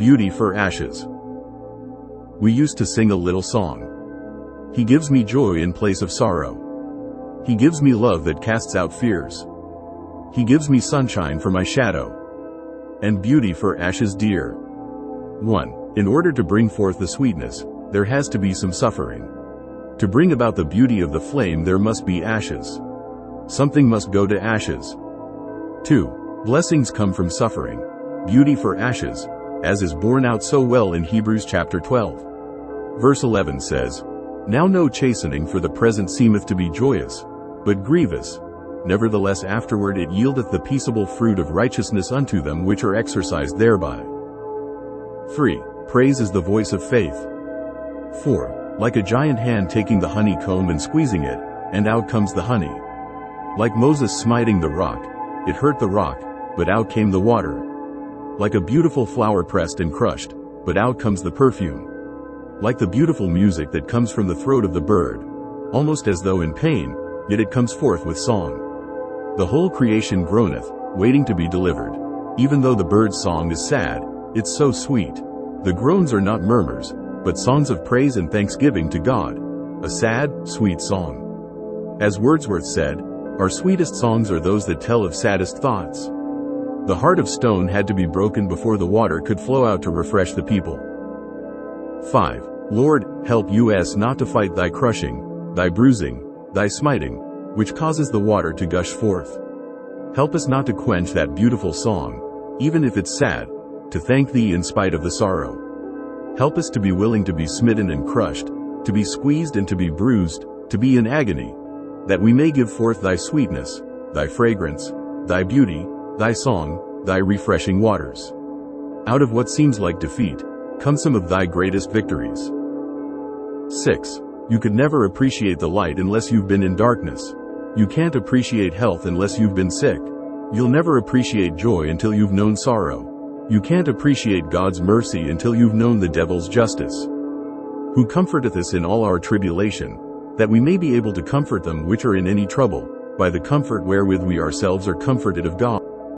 Beauty for ashes. We used to sing a little song. He gives me joy in place of sorrow. He gives me love that casts out fears. He gives me sunshine for my shadow, and beauty for ashes dear. 1. In order to bring forth the sweetness, there has to be some suffering. To bring about the beauty of the flame, there must be ashes. Something must go to ashes. 2. Blessings come from suffering. Beauty for ashes, as is borne out so well in Hebrews chapter 12. Verse 11 says, Now no chastening for the present seemeth to be joyous, but grievous. Nevertheless afterward it yieldeth the peaceable fruit of righteousness unto them which are exercised thereby. 3. Praise is the voice of faith. 4. Like a giant hand taking the honeycomb and squeezing it, and out comes the honey. Like Moses smiting the rock, it hurt the rock, but out came the water. Like a beautiful flower pressed and crushed, but out comes the perfume. Like the beautiful music that comes from the throat of the bird, almost as though in pain, yet it comes forth with song. The whole creation groaneth, waiting to be delivered. Even though the bird's song is sad, it's so sweet. The groans are not murmurs, but songs of praise and thanksgiving to God. A sad, sweet song. As Wordsworth said, our sweetest songs are those that tell of saddest thoughts. The heart of stone had to be broken before the water could flow out to refresh the people. 5. Lord, help us not to fight thy crushing, thy bruising, thy smiting, which causes the water to gush forth. Help us not to quench that beautiful song, even if it's sad, to thank thee in spite of the sorrow. Help us to be willing to be smitten and crushed, to be squeezed and to be bruised, to be in agony, that we may give forth thy sweetness, thy fragrance, thy beauty, thy song, thy refreshing waters. Out of what seems like defeat, come some of thy greatest victories. 6. You could never appreciate the light unless you've been in darkness. You can't appreciate health unless you've been sick. You'll never appreciate joy until you've known sorrow. You can't appreciate God's mercy until you've known the devil's justice. Who comforteth us in all our tribulation, that we may be able to comfort them which are in any trouble, by the comfort wherewith we ourselves are comforted of God.